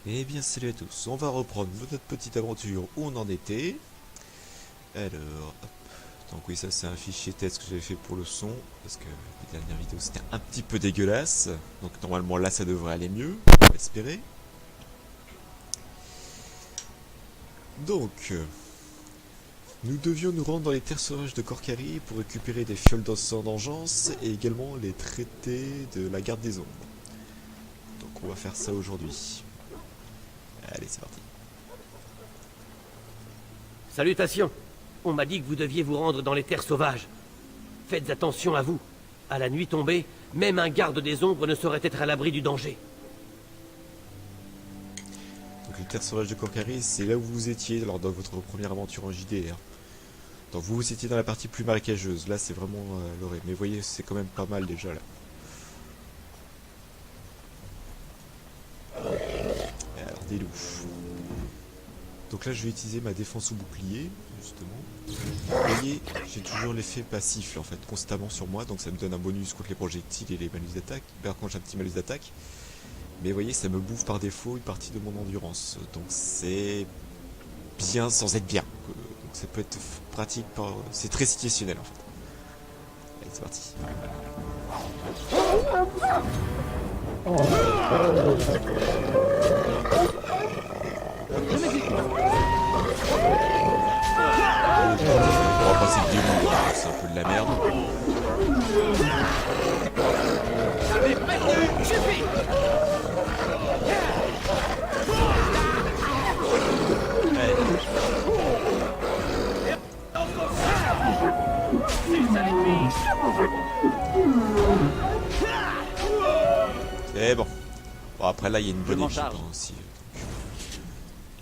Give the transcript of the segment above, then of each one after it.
Eh bien salut à tous, on va reprendre notre petite aventure où on en était. Alors, hop. Donc oui, ça c'est un fichier test que j'avais fait pour le son, parce que la dernière vidéo c'était un petit peu dégueulasse. Donc normalement là ça devrait aller mieux, on va espérer. Donc, nous devions nous rendre dans les terres sauvages de Corcari pour récupérer des fioles d'engeance et également les traités de la garde des ombres. Donc on va faire ça aujourd'hui. Allez, c'est parti. Salutations. On m'a dit que vous deviez vous rendre dans les terres sauvages. Faites attention à vous. À la nuit tombée, même un garde des ombres ne saurait être à l'abri du danger. Donc les terres sauvages de Corcari, c'est là où vous étiez lors de votre première aventure en JDR. Donc vous étiez dans la partie plus marécageuse, là c'est vraiment l'orée. Mais vous voyez, c'est quand même pas mal déjà là. Alors des loups. Donc là je vais utiliser ma défense au bouclier, justement. Vous voyez, j'ai toujours l'effet passif en fait, constamment sur moi, donc ça me donne un bonus contre les projectiles et les malus d'attaque. Par contre j'ai un petit malus d'attaque. Mais vous voyez, ça me bouffe par défaut une partie de mon endurance. Donc c'est bien sans être bien. Donc ça peut être pratique, c'est très situationnel en fait. Allez, c'est parti. On va passer le début, c'est un peu de la merde. J'avais prévenu, suffit. C'est bon. Bon, après là, il y a une bonne m'en équipe charge. aussi.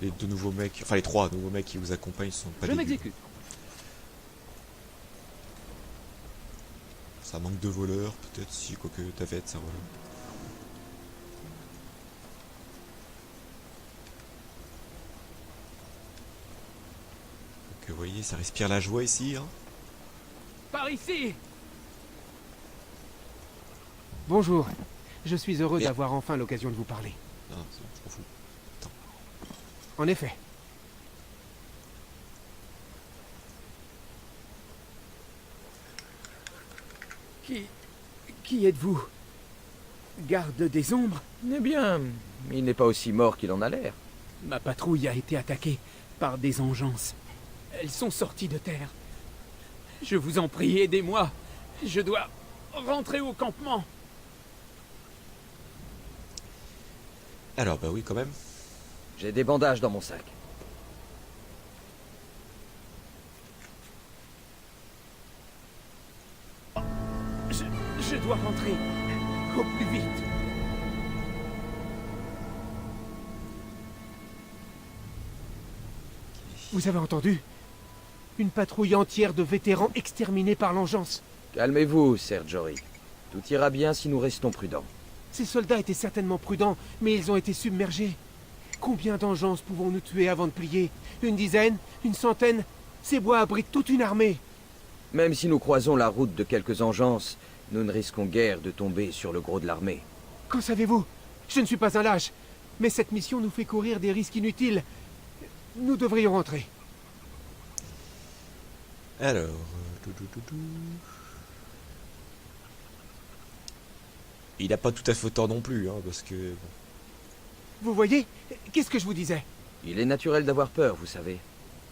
Les deux nouveaux mecs, enfin les trois nouveaux mecs qui vous accompagnent sont pas Je dégueux. m'exécute. Ça manque de voleurs, peut-être si, quoique Tavette, ça voilà. Donc vous voyez, ça respire la joie ici. Hein. Par ici. Bonjour, je suis heureux Bien. d'avoir enfin l'occasion de vous parler. Non, c'est bon, je m'en fous. En effet. Qui êtes-vous? Garde des ombres? Eh bien, il n'est pas aussi mort qu'il en a l'air. Ma patrouille a été attaquée par des engeances. Elles sont sorties de terre. Je vous en prie, aidez-moi. Je dois rentrer au campement. Alors, bah oui, quand même. J'ai des bandages dans mon sac. Je dois rentrer au plus vite. Vous avez entendu? Une patrouille entière de vétérans exterminés par l'engeance. Calmez-vous, Sergiori. Tout ira bien si nous restons prudents. Ces soldats étaient certainement prudents, mais ils ont été submergés. Combien d'engeances pouvons-nous tuer avant de plier? Une dizaine? Une centaine? Ces bois abritent toute une armée. Même si nous croisons la route de quelques engeances, nous ne risquons guère de tomber sur le gros de l'armée. Qu'en savez-vous? Je ne suis pas un lâche, mais cette mission nous fait courir des risques inutiles. Nous devrions rentrer. Alors, il n'a pas tout à fait tort non plus, hein, parce que... bon. Vous voyez? Qu'est-ce que je vous disais? Il est naturel d'avoir peur, vous savez.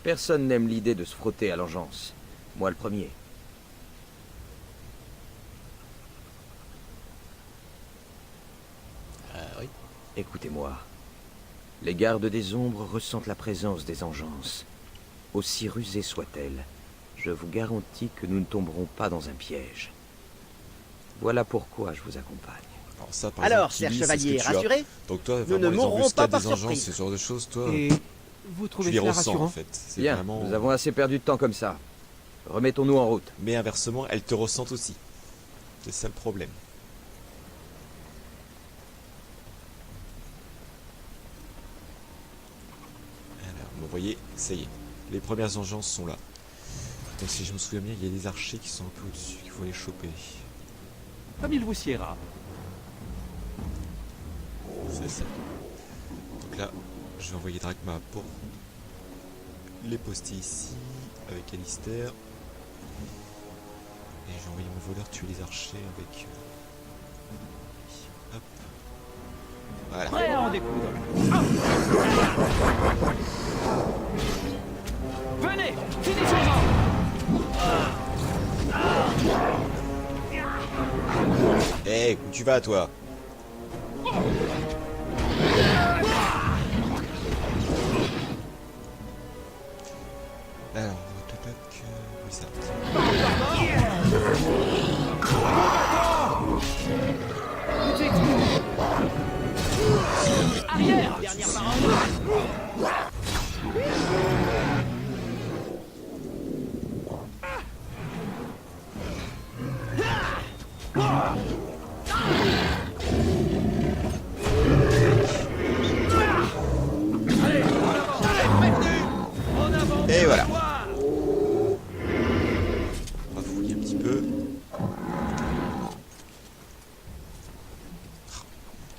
Personne n'aime l'idée de se frotter à l'engeance. Moi le premier. Oui. Écoutez-moi. Les gardes des ombres ressentent la présence des engeances. Aussi rusées soient-elles, je vous garantis que nous ne tomberons pas dans un piège. Voilà pourquoi je vous accompagne. Alors ça, par Alors, exemple, cher Tilly, c'est ce que chevalier, tu as. rassuré? Donc toi, Nous vraiment, ne les mourrons embuscades pas par des engeances, surprise. ce genre de choses, toi, Et vous tu trouvez les cela ressens rassurant? en fait. C'est Bien, vraiment... nous avons assez perdu de temps comme ça. Remettons-nous en route. Mais inversement, elles te ressentent aussi. C'est ça le problème. Alors, vous voyez, ça y est. Les premières engeances sont là. Donc si je me souviens bien, il y a des archers qui sont un peu au-dessus, qu'il faut les choper. Comme il vous siera. C'est ça. Donc là, je vais envoyer Drachma pour les poster ici avec Alistair. Et je vais envoyer mon voleur tuer les archers avec... Hop. Voilà. Prêt à en découdre. Venez, finissons-en. Eh, où tu vas, toi? Alors, oui, ça. Arrière, dernière parole. Et voilà. On va fouiller un petit peu.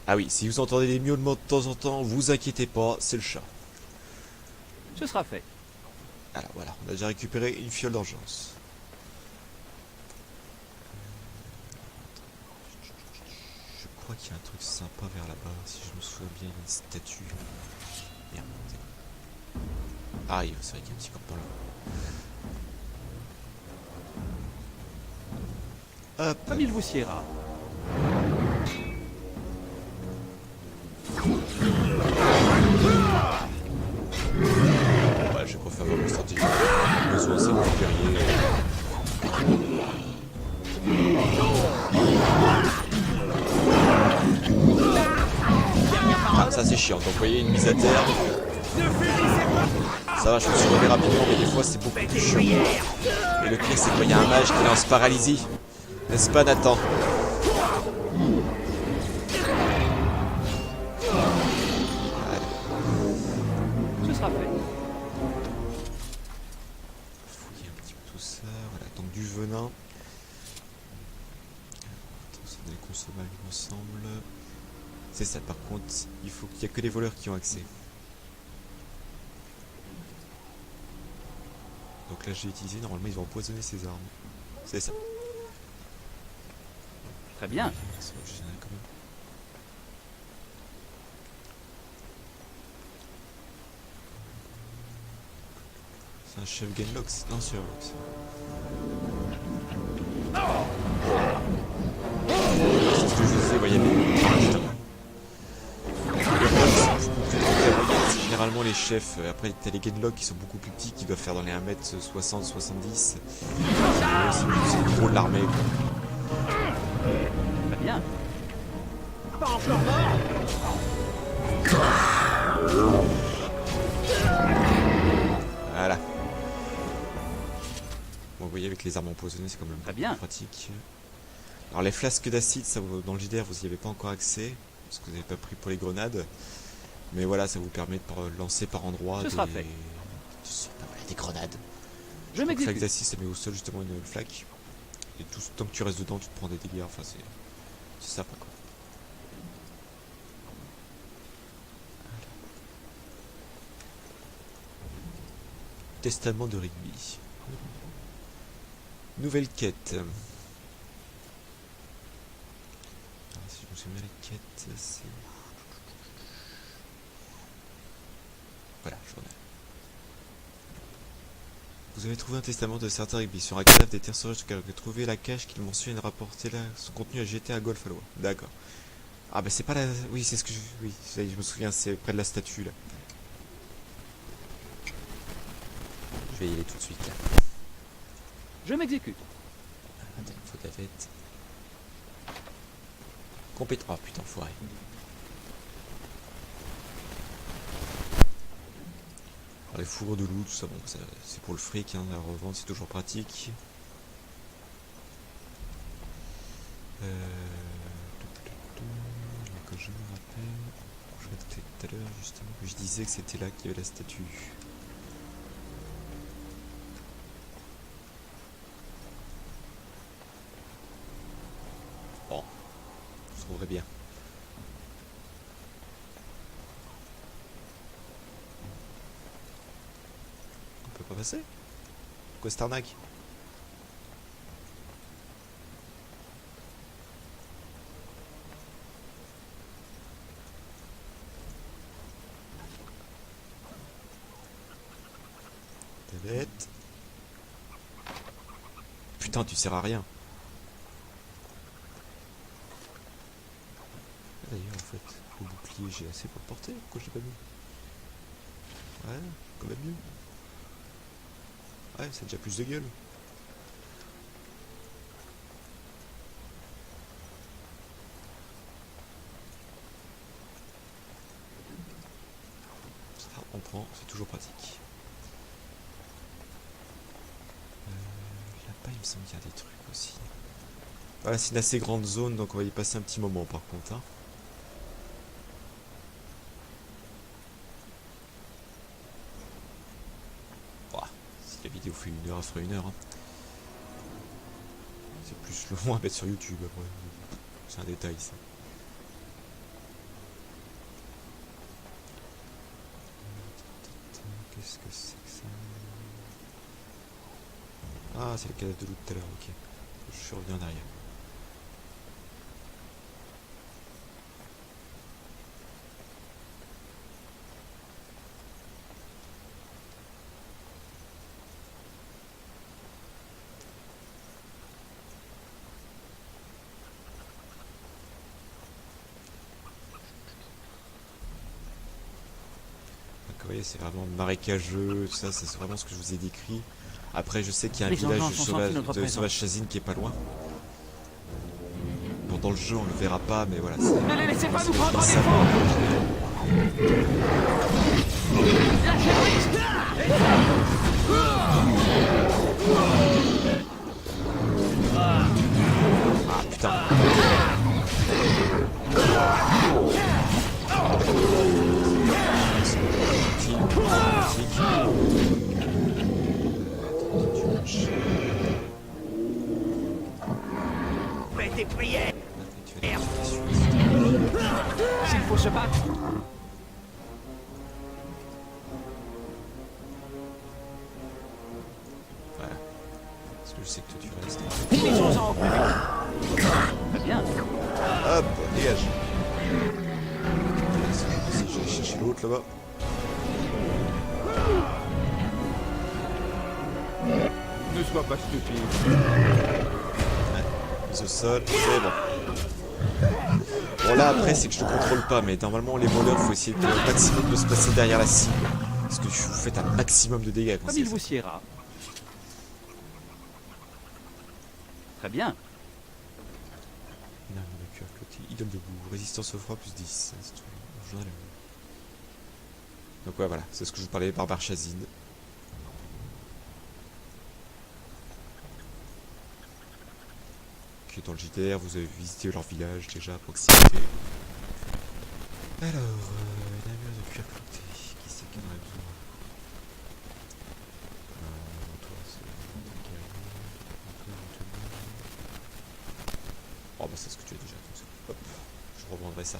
Ah oui, si vous entendez des miaulements de temps en temps, vous inquiétez pas, c'est le chat. Ce sera fait. Alors voilà, on a déjà récupéré une fiole d'urgence. Je crois qu'il y a un truc sympa vers là-bas, si je me souviens bien, une statue. Merde, c'est quoi? Ah, c'est vrai qu'il y a un petit campement là. Hop. Comme il vous siera. Ouais, je préfère avoir mon stratégie. Besoin, c'est mon guerrier. Ah, ça c'est chiant. Donc, vous voyez, une mise à terre. Ça va, je me suis relevé rapidement, mais des fois c'est beaucoup plus chiant. Et le pire, c'est qu'il y a un mage qui lance paralysie. N'est-ce pas, Nathan? Ce sera fait. Fouiller un petit peu tout ça. Voilà, donc du venin. Attends, ça doit être consommable, il me semble. C'est ça, par contre, il faut qu'il n'y a que les voleurs qui ont accès. Donc là, j'ai utilisé, normalement, ils vont empoisonner ses armes. C'est ça. Très bien. C'est original quand même. C'est un chef Genlox. Non, c'est Urlox. C'est ce que je disais, voyez. Généralement les chefs, après t'as les Genlock qui sont beaucoup plus petits, qui doivent faire dans les 1m60-70. C'est le gros de l'armée. Très bien. Pas encore mort. Voilà. Bon, vous voyez, avec les armes empoisonnées, c'est quand même Très bien. pratique. Alors les flasques d'acide, ça dans le JDR, vous n'y avez pas encore accès, parce que vous n'avez pas pris pour les grenades. Mais voilà, ça vous permet de lancer par endroits Ce sera fait. des grenades. Je Flaque m'exécute. d'acide, ça met au sol justement une flaque. Et tout tant que tu restes dedans, tu te prends des dégâts. Enfin, c'est sympa quoi. Voilà. Testament de Rigby. Nouvelle quête. Alors, si je me souviens bien, la quête, c'est... Voilà, journal. Vous avez trouvé un testament de certain Rigby sur un cadavre des terres sauvages de Kalok. Trouvez la cache qu'il mentionne et rapportez là son contenu à jeter à Golf à l'eau. D'accord. Ah bah c'est pas la... Oui, c'est ce que je... Oui, ça y est, je me souviens, c'est près de la statue là. Je vais y aller tout de suite là. Je m'exécute. Attends, faut de la fête. Compétent. Oh putain, foiré. Alors, les fourreaux de loup, tout ça, bon, c'est pour le fric, hein, la revente, c'est toujours pratique. Que je me rappelle, je répétais tout à l'heure justement que je disais que c'était là qu'il y avait la statue. Bon, je trouverai bien. Pas passer? Quoi cette arnaque? T'es bête. Putain, tu sers à rien. D'ailleurs, en fait, le bouclier, j'ai assez pour le porter. Pourquoi je l'ai pas mis? Ouais, quand même mieux. Ouais, c'est déjà plus de gueule. Ça, on prend, c'est toujours pratique. Là-bas, il me semble qu'il y a des trucs aussi. Voilà, c'est une assez grande zone, donc on va y passer un petit moment par contre. Hein. Si la vidéo fait 1 heure, elle fera 1 heure. Hein. C'est plus long à mettre sur YouTube après. C'est un détail ça. Qu'est-ce que c'est que ça? Ah, c'est le cadavre de loup de tout à l'heure, ok. Je suis revenu en arrière. Vous voyez, c'est vraiment marécageux, tout ça, c'est vraiment ce que je vous ai décrit. Après, je sais qu'il y a un village de sauvage Chazine qui est pas loin. Bon, dans le jeu, on le verra pas, mais voilà. Ne les laissez pas nous prendre ça. Ah putain. Fais tes prières. S'il faut se battre. Voilà. Parce que je sais que toi tu restes. Finissons-en au plus vite. Très bien. Hop, dégage. Je vais chercher l'autre là-bas. Ne sois pas stupide. Mise au sol, c'est bon. Bon là après c'est que je ne contrôle pas, mais normalement les voleurs faut essayer de maximum de se placer derrière la cible. Parce que vous faites un maximum de dégâts quand Comme c'est il ça. vous siera. Très bien. Une arme de cuir côté, idole debout, résistance au froid plus 10. C'est tout. Journal. Donc ouais voilà, c'est ce que je vous parlais, barbare Chazine. Qui est dans le JDR, vous avez visité leur village déjà à proximité. Alors, une armure de cuir clouté, qui c'est qui en a besoin? Toi, c'est... Oh bah c'est ce que tu as déjà, tout ça. Hop, je reprendrai ça.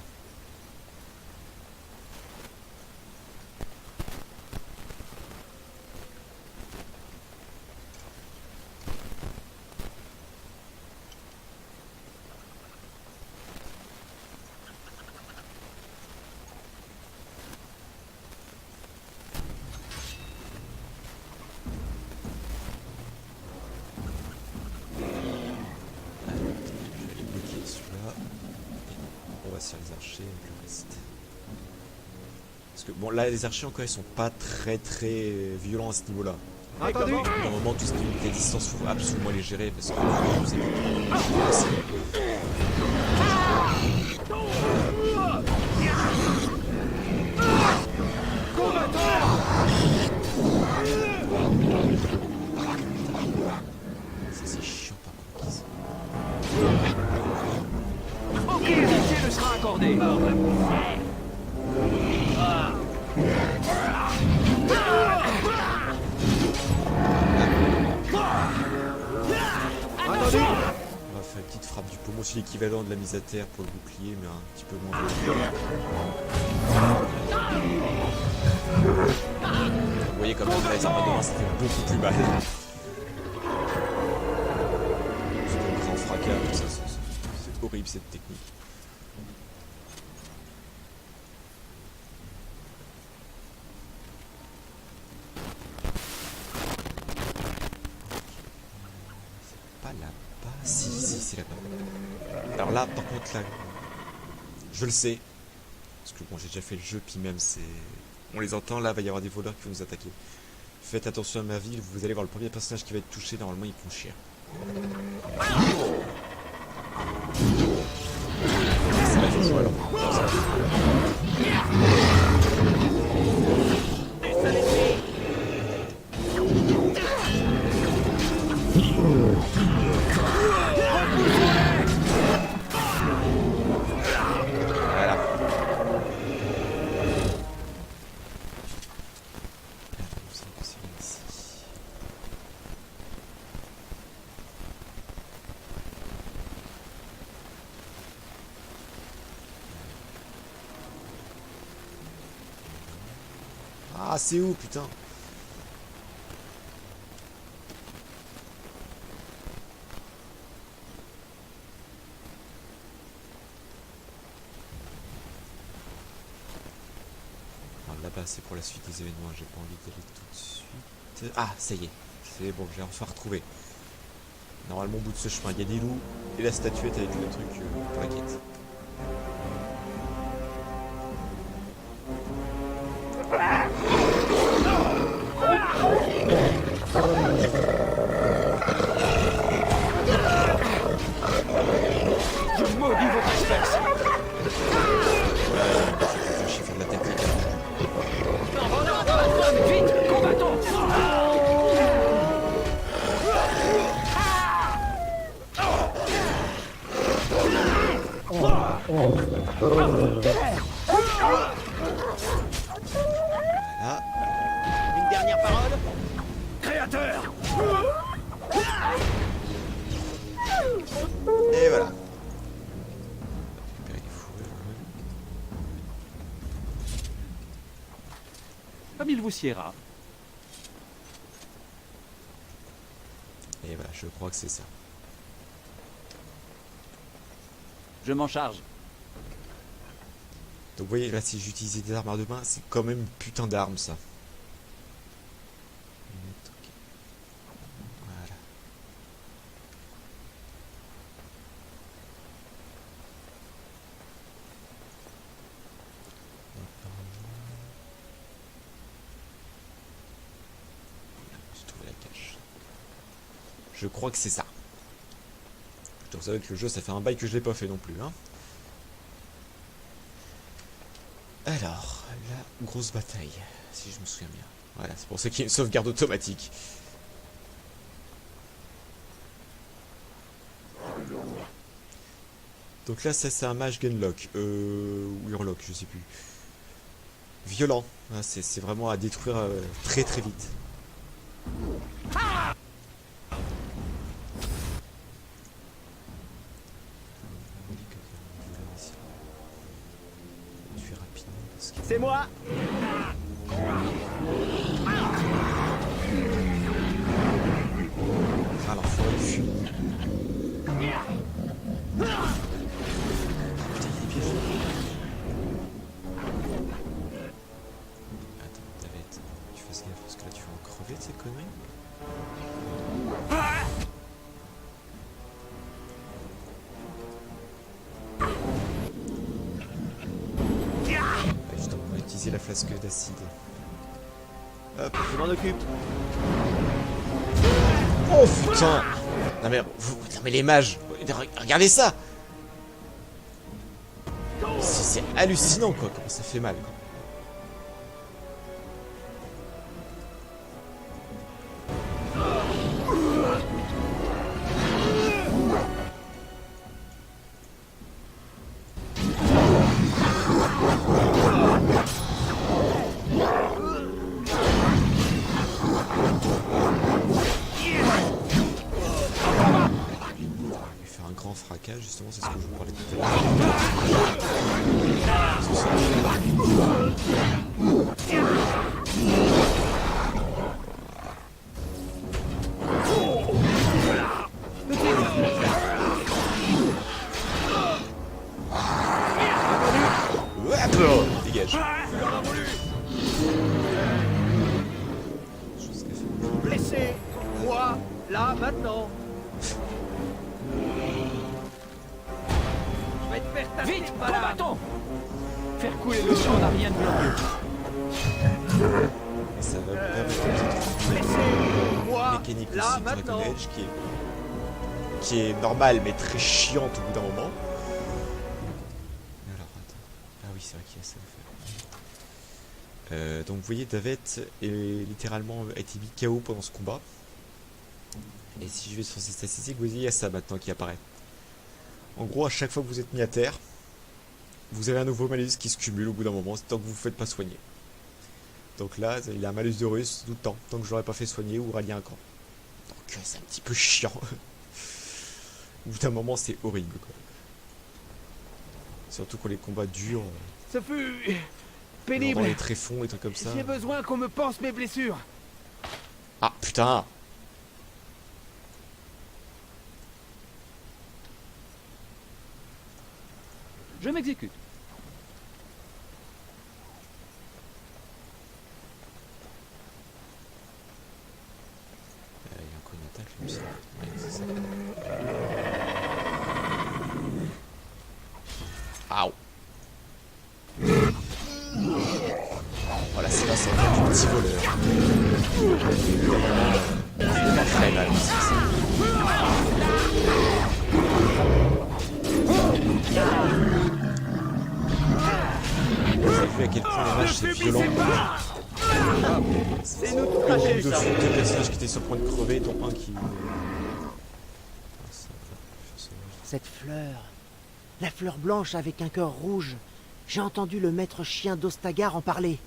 Sur les archers et le reste. Parce que bon là les archers encore ils sont pas très violents à ce niveau là. Entendu. Au moment tout ce qui est unité à distance faut absolument les gérer parce que vous avez... Ça c'est chiant par contre. Ok, l'amitié le sera accordé. On va faire une petite frappe du pommeau, c'est l'équivalent de la mise à terre pour le bouclier, mais un petit peu moins violent. Vous voyez quand même les armes de main, ça fait beaucoup plus mal. C'est un grand fracas, tout ça, c'est horrible cette technique. C'est pas là-bas. Si, c'est là-bas. Alors là, par contre, là, je le sais. Parce que bon, j'ai déjà fait le jeu, puis même c'est... On les entend, là, il va y avoir des voleurs qui vont nous attaquer. Faites attention à ma ville, vous allez voir le premier personnage qui va être touché, normalement il prend cher. C'est ma vie, voilà. Voilà. Ah, c'est où, putain? Alors là-bas, c'est pour la suite des événements, j'ai pas envie d'y aller tout de suite. Ah, ça y est, c'est bon, j'ai enfin retrouvé. Normalement, au bout de ce chemin, il y a des loups et la statuette avec le truc pour la quête. Je maudis votre espèce. Je vais faire de la tactique. Vite, combattons. Voilà. Une dernière parole? Créateur. Et voilà. Récupérer les fourrures. Comme il vous siera. Et voilà, je crois que c'est ça. Je m'en charge. Donc vous voyez, là, si j'utilisais des armes à deux mains, c'est quand même une putain d'arme, ça. Voilà. J'ai trouvé la cache. Je crois que c'est ça. Je dois savoir que le jeu, ça fait un bail que je l'ai pas fait non plus, hein. Alors, la grosse bataille, si je me souviens bien. Voilà, c'est pour ça qu'il y a une sauvegarde automatique. Donc là, ça c'est un mage Genlock, ou Hurlock, je sais plus. Violent, hein, c'est vraiment à détruire très très vite. C'est moi. Alors, faut aller fuir. Putain, il y a des pièges. Attends, David, tu fasses gaffe parce que là tu vas en crever de ces conneries. Justement, on va utiliser la flasque d'acide. Hop. Je m'en occupe. Oh putain! Non mais, non mais les mages, regardez ça! C'est hallucinant quoi, comment ça fait mal quoi. Fracas, justement, c'est ce que je vous parlais tout à l'heure. Dégage. Chose qu'a fait. Blessé. Moi, là, maintenant. Je vais te faire taper. Vite, combattons! Faire couler le sang n'a rien de glorieux. Et ça va me permettre de Blessé. Moi, mécanique là, aussi de Dragon maintenant. Age qui est normale mais très chiante au bout d'un moment. Alors attends. Ah oui, c'est vrai qu'il y a ça à faire. Donc vous voyez, Davet est littéralement a été mis KO pendant ce combat. Et si je vais sur ces statistiques, vous voyez, il y a ça maintenant qui apparaît. En gros, à chaque fois que vous êtes mis à terre, vous avez un nouveau malus qui se cumule au bout d'un moment, tant que vous ne vous faites pas soigner. Donc là, il a un malus de russe tout le temps, tant que je l'aurais pas fait soigner ou rallier un camp. Donc c'est un petit peu chiant. Au bout d'un moment, c'est horrible, quoi. Surtout quand les combats durent, Ce fut dans pénible. les tréfonds, les trucs comme ça. J'ai besoin qu'on me pense mes blessures. Ah putain! Je m'exécute. Il y a encore une attaque, là, il me semble. Ouais, c'est ça. Aouh! Voilà, c'est là, c'est un petit voleur. C'est pas très mal aussi, ça. Vous avez vu à quel point les matchs c'est violent. C'est nous tout Beaucoup cracher, de ça. fous de personnages qui étaient sur le point de crever, dont un qui... Cette fleur. La fleur blanche avec un cœur rouge. J'ai entendu le maître chien d'Ostagar en parler.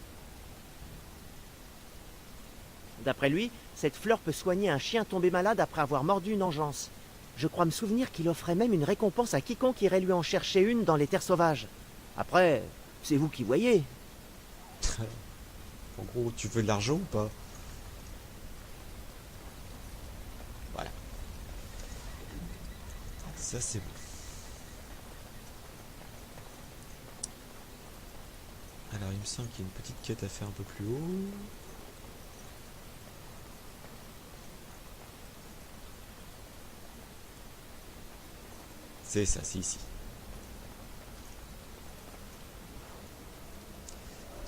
D'après lui, cette fleur peut soigner un chien tombé malade après avoir mordu une engeance. Je crois me souvenir qu'il offrait même une récompense à quiconque irait lui en chercher une dans les terres sauvages. Après, c'est vous qui voyez. En gros, tu veux de l'argent ou pas? Voilà. Ça, c'est bon. Alors, il me semble qu'il y a une petite quête à faire un peu plus haut. C'est ça, c'est ici.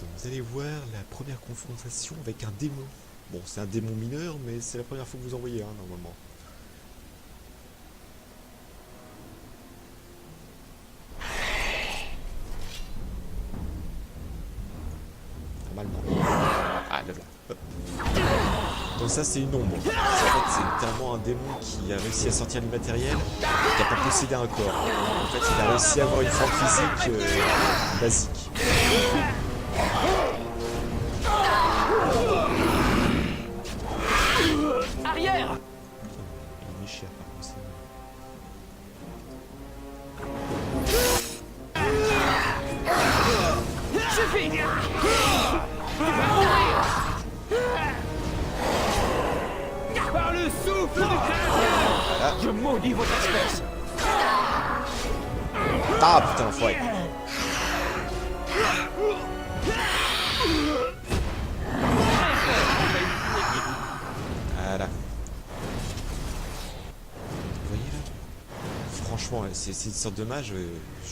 Donc vous allez voir la première confrontation avec un démon. Bon, c'est un démon mineur, mais c'est la première fois que vous en voyez, hein, normalement. Normalement. Ah, là, là. Hop. Donc ça, c'est une ombre. En fait, c'est littéralement un démon qui a réussi à sortir du matériel, qui n'a pas possédé un corps. En fait, il a réussi à avoir une forme physique basique. Arrière! Il est méchant, par contre, c'est... Suffit! Tu vas mourir! Par le souffle du Créateur! Je maudis votre espèce! Ah putain, l'enfoiré. Voilà. Vous voyez là? Franchement, c'est une sorte de mage,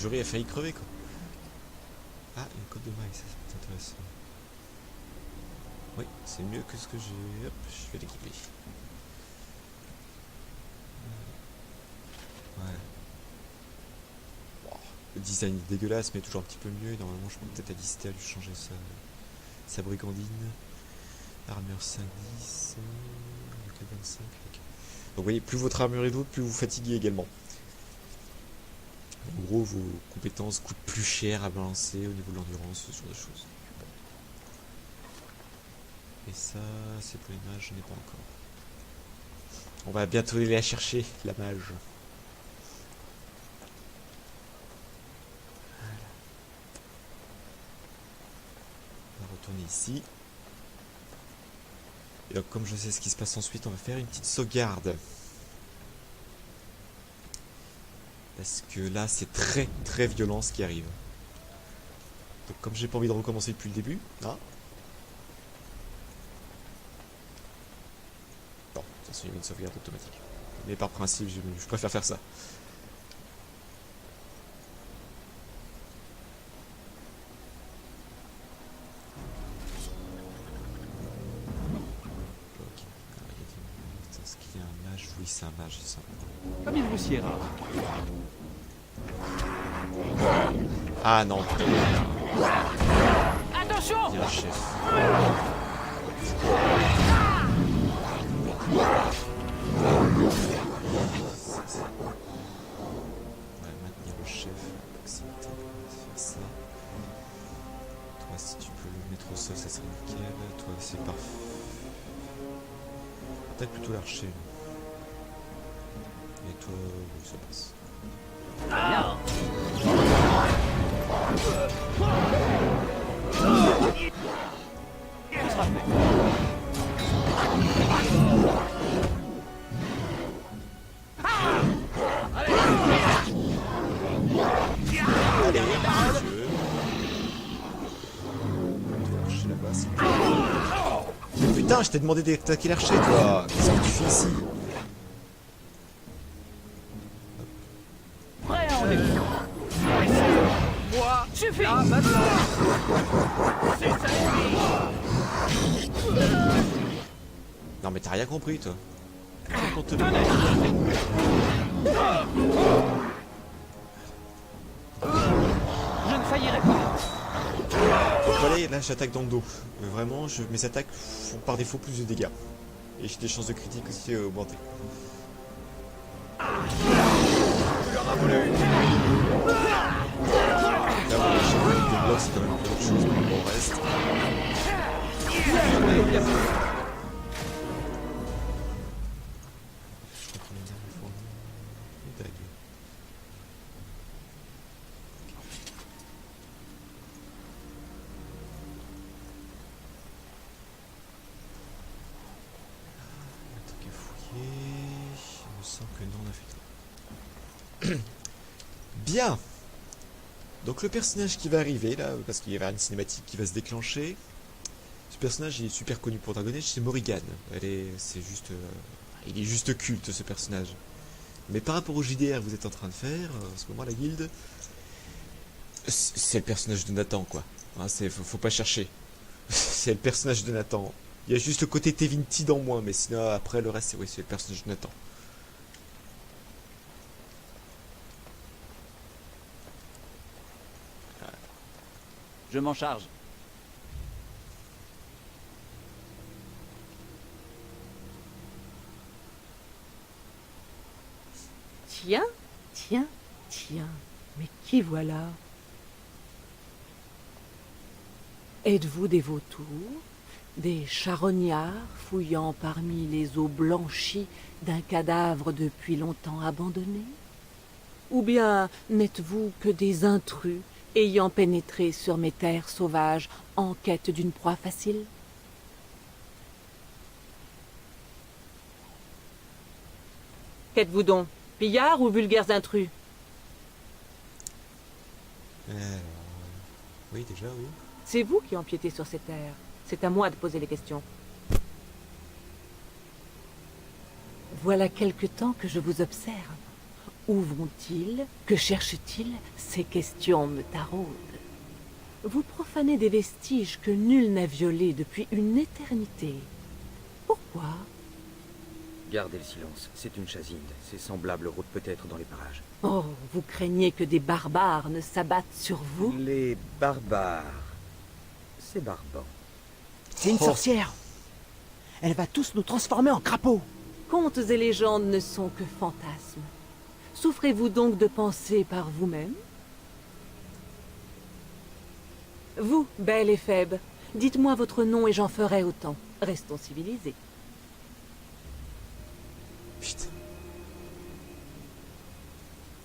j'aurais failli crever quoi. Ah, une côte de maille, ça c'est intéressant. Oui, c'est mieux que ce que j'ai. Hop, je vais l'équiper. Voilà. Wow. Le design est dégueulasse, mais toujours un petit peu mieux. Normalement, je peux peut-être assister à lui changer sa brigandine. Armure 5-10. 25. Ok. Donc, vous voyez, plus votre armure est lourde, plus vous fatiguez également. En gros, vos compétences coûtent plus cher à balancer au niveau de l'endurance, ce genre de choses. Et ça, c'est pour les mages, je n'ai pas encore. On va bientôt aller la chercher, la mage. Voilà. On va retourner ici. Et donc, comme je sais ce qui se passe ensuite, on va faire une petite sauvegarde. Parce que là, c'est très très violent ce qui arrive. Donc comme j'ai pas envie de recommencer depuis le début, ah. Bon, de toute façon il y a une sauvegarde automatique. Mais par principe, je préfère faire ça. Ok. Est-ce qu'il y a un mage? Oui, c'est un mage, c'est ça. Comme il vous siera. Ah non, Attention! il y a un chef. Ouais, maintenir le chef à proximité, on va faire ça. Toi, si tu peux le mettre au sol, ça serait nickel. Toi, c'est parfait. Peut-être plutôt l'archer. Et toi, oui, ça passe. Allez, monsieur. L'archer là-bas, c'est... Putain, je t'ai demandé d'attaquer l'archer, toi. Qu'est-ce que tu fais ici? Prêt à enlever. Moi, suffit. Là, maintenant. C'est ça. Non mais t'as rien compris, toi. On te Je ne faillirai pas. Donc voilà, là j'attaque dans le dos. Vraiment, mes attaques font par défaut plus de dégâts. Et j'ai des chances de critique aussi augmentées. Là, voilà, j'ai vu que le bloc c'est quand même autre chose par rapport au reste. Je comprends une dernière fois. Et dague. Un truc à fouiller. Il me semble que non, on a fait tout. Bien. Donc le personnage qui va arriver là, parce qu'il y aura une cinématique qui va se déclencher. Ce personnage il est super connu pour Dragon Age, c'est Morrigan. Il est juste culte ce personnage. Mais par rapport au JDR que vous êtes en train de faire, en ce moment la guilde, c'est le personnage de Nathan quoi. Hein, faut pas chercher. C'est le personnage de Nathan. Il y a juste le côté Tevinti dans moins, mais sinon après le reste c'est le personnage de Nathan. Je m'en charge. Tiens, tiens, tiens, mais qui voilà? Êtes-vous des vautours, des charognards fouillant parmi les eaux blanchies d'un cadavre depuis longtemps abandonné? Ou bien n'êtes-vous que des intrus ayant pénétré sur mes terres sauvages en quête d'une proie facile? Qu'êtes-vous donc? Pillards ou vulgaires intrus? Oui, déjà, oui. C'est vous qui empiétez sur ces terres. C'est à moi de poser les questions. Voilà quelque temps que je vous observe. Où vont-ils? Que cherchent-ils? Ces questions me taraudent. Vous profanez des vestiges que nul n'a violés depuis une éternité. Pourquoi? Gardez le silence, c'est une chasinde. Ses semblables rôdent peut-être dans les parages. Oh, vous craignez que des barbares ne s'abattent sur vous? Les barbares. C'est barbant. C'est une sorcière. Elle va tous nous transformer en crapauds. Contes et légendes ne sont que fantasmes. Souffrez-vous donc de penser par vous-même? Vous, belle et faible, dites-moi votre nom et j'en ferai autant. Restons civilisés. Putain.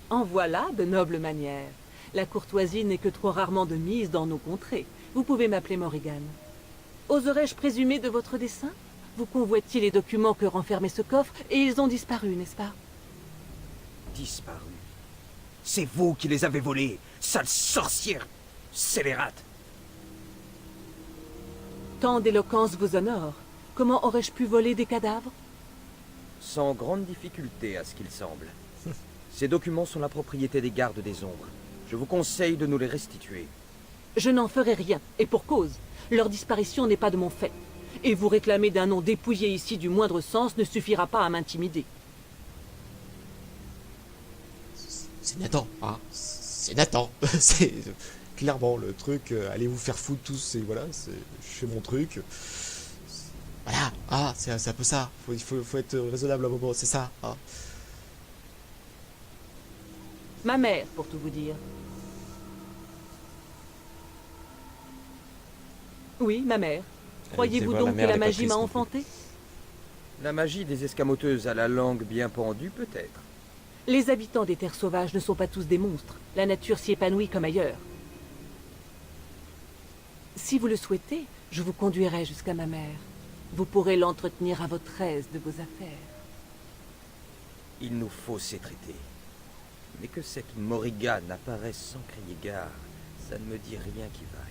En voilà de nobles manières. La courtoisie n'est que trop rarement de mise dans nos contrées. Vous pouvez m'appeler Morrigan. Oserais-je présumer de votre dessein? Vous convoitiez les documents que renfermait ce coffre et ils ont disparu, n'est-ce pas? Disparu. C'est vous qui les avez volés, sale sorcière scélérate. Tant d'éloquence vous honore. Comment aurais-je pu voler des cadavres? Sans grande difficulté, à ce qu'il semble. Ces documents sont la propriété des gardes des ombres. Je vous conseille de nous les restituer. Je n'en ferai rien, et pour cause. Leur disparition n'est pas de mon fait. Et vous réclamer d'un nom dépouillé ici du moindre sens ne suffira pas à m'intimider. C'est Nathan, hein. C'est Nathan. C'est clairement le truc. Allez vous faire foutre tous. Et voilà, je fais mon truc. Voilà. Ah, c'est un peu ça. Il faut être raisonnable à un moment. C'est ça. Ah. Ma mère, pour tout vous dire. Oui, ma mère. Croyez-vous donc que la magie m'a enfanté? La magie des escamoteuses à la langue bien pendue, peut-être. Les habitants des terres sauvages ne sont pas tous des monstres. La nature s'y épanouit comme ailleurs. Si vous le souhaitez, je vous conduirai jusqu'à ma mère. Vous pourrez l'entretenir à votre aise de vos affaires. Il nous faut ces traités. Mais que cette Morrigan apparaisse sans crier gare, ça ne me dit rien qui vaille.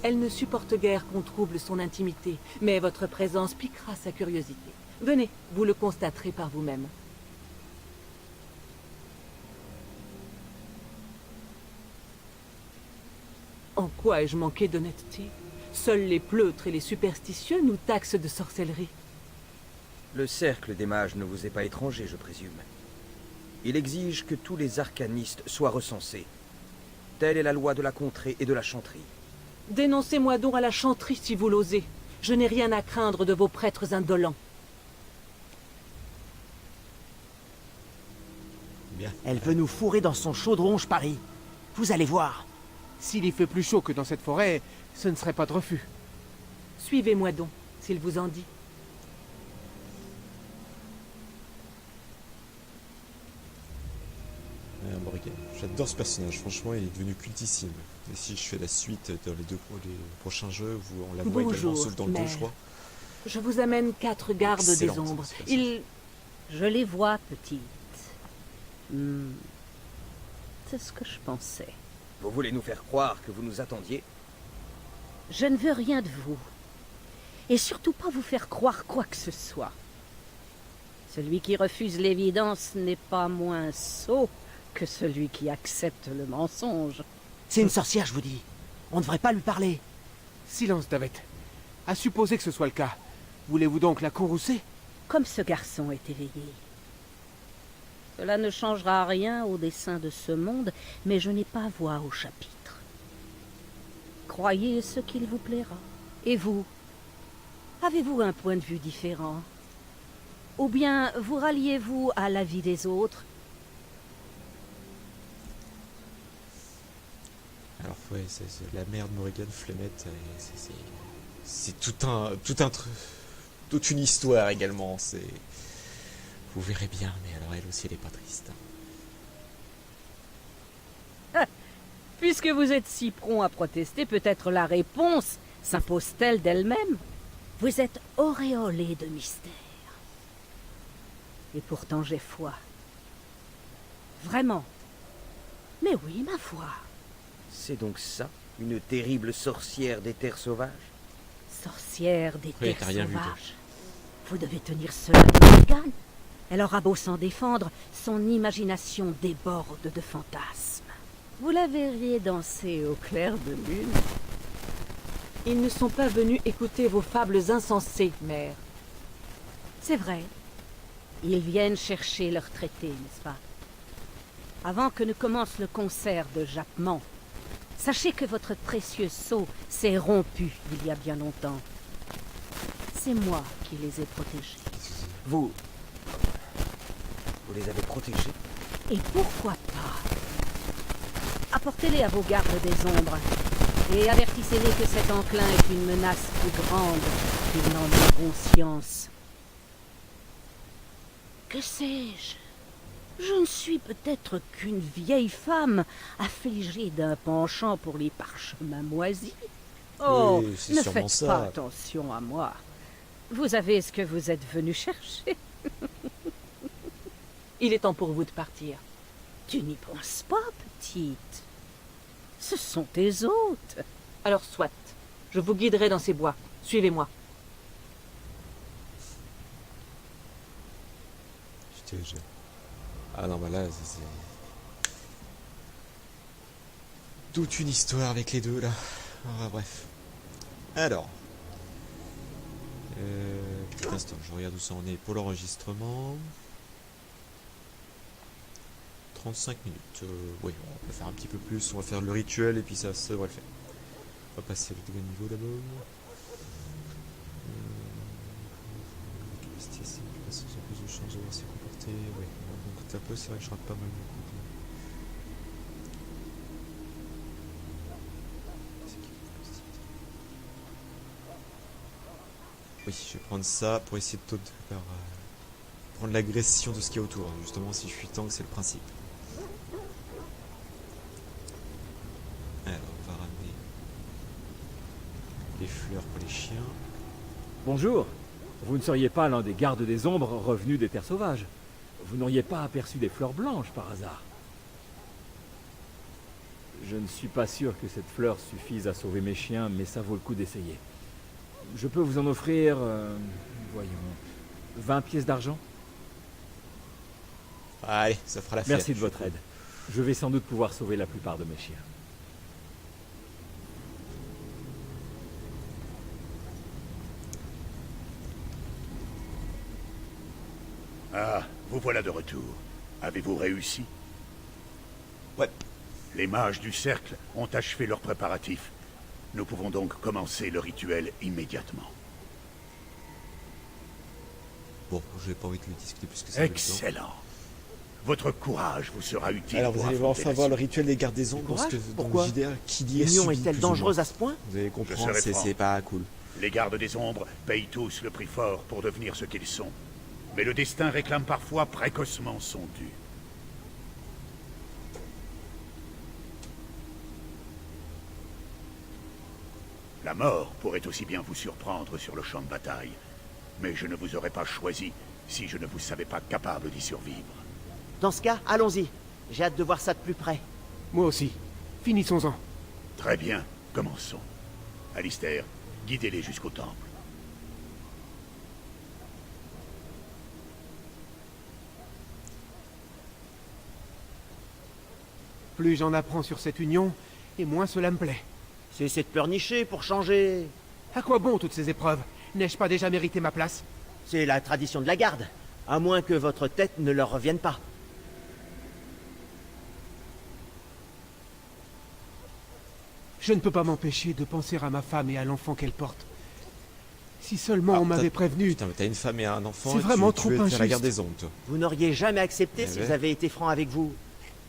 Elle ne supporte guère qu'on trouble son intimité, mais votre présence piquera sa curiosité. Venez, vous le constaterez par vous-même. En quoi ai-je manqué d'honnêteté? Seuls les pleutres et les superstitieux nous taxent de sorcellerie. Le cercle des mages ne vous est pas étranger, je présume. Il exige que tous les arcanistes soient recensés. Telle est la loi de la contrée et de la chanterie. Dénoncez-moi donc à la chanterie si vous l'osez. Je n'ai rien à craindre de vos prêtres indolents. Bien. Elle veut nous fourrer dans son chaudron, je parie. Vous allez voir. S'il y fait plus chaud que dans cette forêt, ce ne serait pas de refus. Suivez-moi donc, s'il vous en dit. Morrigan. J'adore ce personnage, franchement il est devenu cultissime. Et si je fais la suite dans les prochains jeux, on la voit également, Bonjour, sauf dans le 2 mère. je crois. Je vous amène 4 gardes des Excellent, ombres. ce personnage. Ils... Je les vois, petite. C'est ce que je pensais. Vous voulez nous faire croire que vous nous attendiez? Je ne veux rien de vous. Et surtout pas vous faire croire quoi que ce soit. Celui qui refuse l'évidence n'est pas moins sot que celui qui accepte le mensonge. C'est une sorcière, je vous dis. On ne devrait pas lui parler. Silence, Davet. À supposer que ce soit le cas, voulez-vous donc la courroucer? Comme ce garçon est éveillé. Cela ne changera rien au dessein de ce monde, mais je n'ai pas voix au chapitre. Croyez ce qu'il vous plaira. Et vous? Avez-vous un point de vue différent? Ou bien vous ralliez-vous à l'avis des autres? Alors ouais, c'est la mère de Morrigan, Flemmette, c'est toute une histoire également. Vous verrez bien, mais alors elle aussi elle est pas triste. Puisque vous êtes si prompt à protester, peut-être la réponse s'impose-t-elle d'elle-même? Vous êtes auréolé de mystère. Et pourtant j'ai foi. Vraiment. Mais oui, ma foi. C'est donc ça, une terrible sorcière des terres sauvages? Sorcière des Oui, terres t'as rien vu, toi. sauvages. Vous devez tenir cela de Morrigan. Elle aura beau s'en défendre, son imagination déborde de fantasmes. Vous la verriez danser au clair de lune. Ils ne sont pas venus écouter vos fables insensées, mère. C'est vrai. Ils viennent chercher leur traité, n'est-ce pas? Avant que ne commence le concert de jappement, sachez que votre précieux sceau s'est rompu il y a bien longtemps. C'est moi qui les ai protégés. Vous les avez protégés? Et pourquoi pas? Apportez-les à vos gardes des ombres et avertissez-les que cet enclin est une menace plus grande qu'ils n'en ont conscience. Que sais-je? Je ne suis peut-être qu'une vieille femme affligée d'un penchant pour les parchemins moisis. Oh, Oui, c'est ne sûrement faites ça. pas attention à moi. Vous avez ce que vous êtes venu chercher. Il est temps pour vous de partir. Tu n'y penses pas, petite. Ce sont tes hôtes. Alors soit. Je vous guiderai dans ces bois. Suivez-moi. Je te jure. Ah non, bah là, c'est... toute une histoire avec les deux, là. Ah, bref. Alors. Petit instant, je regarde où ça en est pour l'enregistrement. 35 minutes. Oui, on va faire un petit peu plus. On va faire le rituel et puis ça devrait le faire. On va passer au deuxième niveau d'abord. Capacité, c'est plus de chance de voir se comporter. Oui, donc un peu, c'est vrai que je rate pas mal de coups. Oui, je vais prendre ça pour essayer de prendre l'agression de ce qu'il y a autour. Justement, si je suis tank, c'est le principe. Alors, on va ramener les fleurs pour les chiens. Bonjour. Vous ne seriez pas l'un des gardes des ombres revenus des terres sauvages. Vous n'auriez pas aperçu des fleurs blanches par hasard? Je ne suis pas sûr que cette fleur suffise à sauver mes chiens, mais ça vaut le coup d'essayer. Je peux vous en offrir, voyons, 20 pièces d'argent? Allez, ça fera la fête. Merci de votre aide. Je vais sans doute pouvoir sauver la plupart de mes chiens. Ah, vous voilà de retour. Avez-vous réussi? Ouais. Les mages du cercle ont achevé leurs préparatifs. Nous pouvons donc commencer le rituel immédiatement. Bon, je n'ai pas envie de le discuter plus que ça. Excellent. Votre courage vous sera utile. Alors vous allez enfin voir le rituel des gardes des ombres, parce que Pourquoi? dans le JDR, qui y est L'union subi est-elle plus ou moins. dangereuse à ce point? Vous allez Je comprendre, serai franc. c'est pas cool. Les gardes des ombres payent tous le prix fort pour devenir ce qu'ils sont. Mais le destin réclame parfois précocement son dû. La mort pourrait aussi bien vous surprendre sur le champ de bataille. Mais je ne vous aurais pas choisi si je ne vous savais pas capable d'y survivre. Dans ce cas, allons-y. J'ai hâte de voir ça de plus près. Moi aussi. Finissons-en. Très bien, commençons. Alistair, guidez-les jusqu'au temple. Plus j'en apprends sur cette union, et moins cela me plaît. Cessez de pleurnicher pour changer. À quoi bon toutes ces épreuves? N'ai-je pas déjà mérité ma place? C'est la tradition de la garde. À moins que votre tête ne leur revienne pas. Je ne peux pas m'empêcher de penser à ma femme et à l'enfant qu'elle porte. Si seulement on m'avait prévenu... Putain, mais t'as une femme et un enfant, C'est et vraiment tu trop veux faire la injuste. garde des ombres, toi. Vous n'auriez jamais accepté si j'avais été franc avec vous.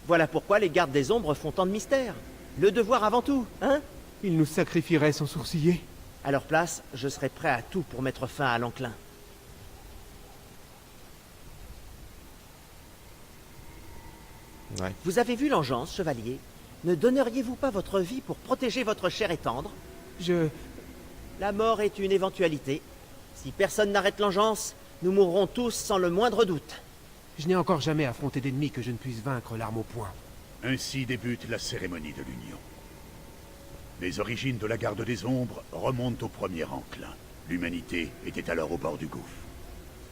Voilà pourquoi les gardes des ombres font tant de mystères. Le devoir avant tout, hein? Ils nous sacrifieraient sans sourciller. À leur place, je serais prêt à tout pour mettre fin à l'enclin. Ouais. Vous avez vu l'engeance, chevalier? Ne donneriez-vous pas votre vie pour protéger votre chair et tendre? La mort est une éventualité. Si personne n'arrête l'engeance, nous mourrons tous sans le moindre doute. Je n'ai encore jamais affronté d'ennemis que je ne puisse vaincre l'arme au poing. Ainsi débute la cérémonie de l'Union. Les origines de la garde des ombres remontent au premier enclin. L'humanité était alors au bord du gouffre.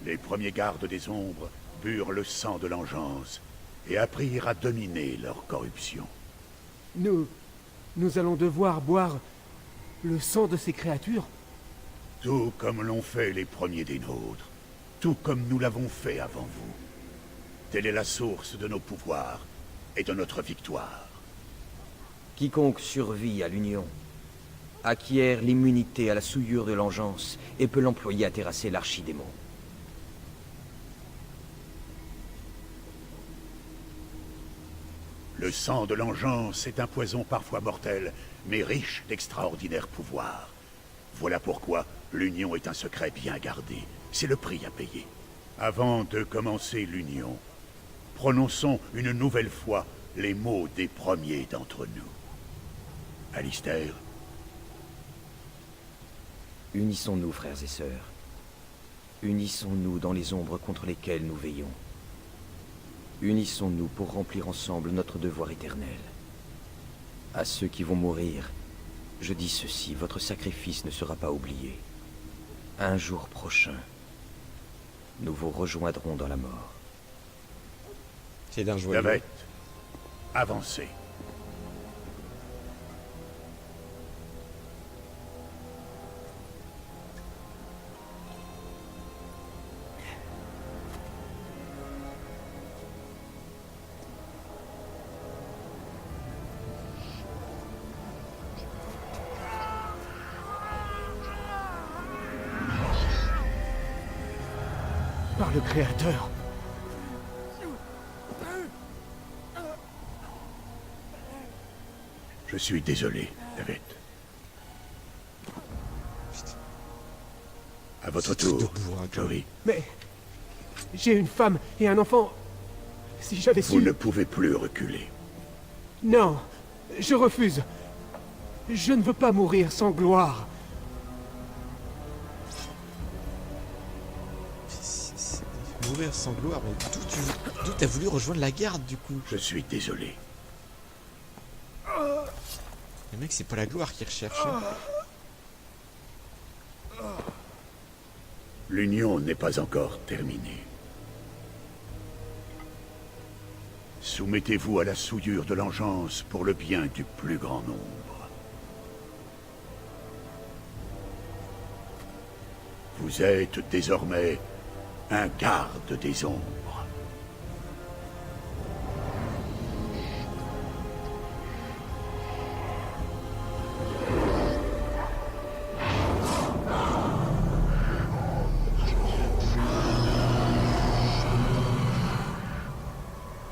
Les premiers gardes des ombres burent le sang de l'engeance et apprirent à dominer leur corruption. Nous allons devoir boire le sang de ces créatures? Tout comme l'ont fait les premiers des nôtres. Tout comme nous l'avons fait avant vous. Telle est la source de nos pouvoirs et de notre victoire. Quiconque survit à l'Union acquiert l'immunité à la souillure de l'engeance et peut l'employer à terrasser l'archidémon. Le sang de l'engeance est un poison parfois mortel, mais riche d'extraordinaires pouvoirs. Voilà pourquoi l'Union est un secret bien gardé. C'est le prix à payer. Avant de commencer l'Union, prononçons une nouvelle fois les mots des premiers d'entre nous. Alistair, Unissons-nous, frères et sœurs. Unissons-nous dans les ombres contre lesquelles nous veillons. Unissons-nous pour remplir ensemble notre devoir éternel. À ceux qui vont mourir, je dis ceci, votre sacrifice ne sera pas oublié. Un jour prochain, nous vous rejoindrons dans la mort. C'est d'un joyeux. Davet, avancez. Par le Créateur. Je suis désolé, Davet. À votre C'est tout tour, debout, hein, quand Joey. Mais j'ai une femme et un enfant. Si j'avais Vous su... ne pouvez plus reculer. Non, je refuse. Je ne veux pas mourir sans gloire. Mourir sans gloire, mais d'où t'as voulu rejoindre la garde du coup? Je suis désolé. Le mec, c'est pas la gloire qu'il recherche. Hein. L'union n'est pas encore terminée. Soumettez-vous à la souillure de l'engeance pour le bien du plus grand nombre. Vous êtes désormais un garde des ombres.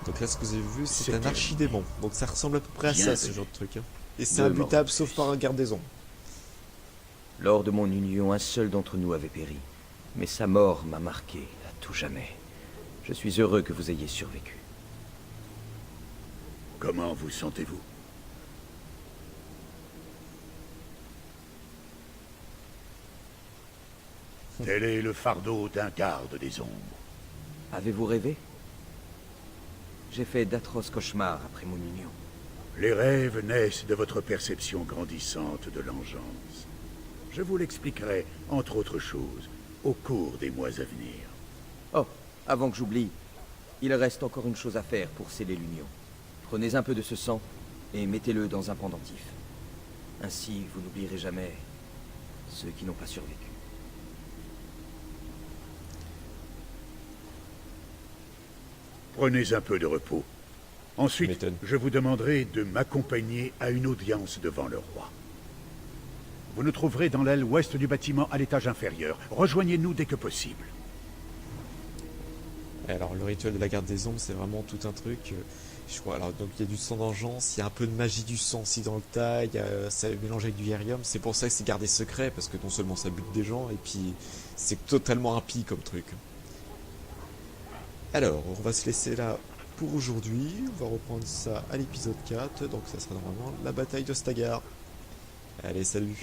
Donc là, ce que vous avez vu, c'est un C'était archidémon. Donc ça ressemble à peu près à ça, ce Bienvenue. genre de truc. Hein. Et c'est Ne imbutable m'en sauf par un garde-des-ombres. Lors de mon union, un seul d'entre nous avait péri. Mais sa mort m'a marqué à tout jamais. Je suis heureux que vous ayez survécu. Comment vous sentez-vous? Tel est le fardeau d'un garde des ombres. Avez-vous rêvé? J'ai fait d'atroces cauchemars après mon union. Les rêves naissent de votre perception grandissante de l'engeance. Je vous l'expliquerai, entre autres choses, au cours des mois à venir. Oh, avant que j'oublie, il reste encore une chose à faire pour sceller l'union. Prenez un peu de ce sang et mettez-le dans un pendentif. Ainsi, vous n'oublierez jamais ceux qui n'ont pas survécu. Prenez un peu de repos. Ensuite, M'étonne. je vous demanderai de m'accompagner à une audience devant le roi. Vous nous trouverez dans l'aile ouest du bâtiment à l'étage inférieur. Rejoignez-nous dès que possible. Et alors, le rituel de la garde des ombres, c'est vraiment tout un truc. Je crois. Alors, donc, il y a du sang d'engeance, il y a un peu de magie du sang aussi dans le tas, ça est mélangé avec du Yerium. C'est pour ça que c'est gardé secret, parce que non seulement ça bute des gens, et puis c'est totalement impie comme truc. Alors, on va se laisser là pour aujourd'hui. On va reprendre ça à l'épisode 4. Donc, ça sera normalement la bataille de Stagar. Allez, salut!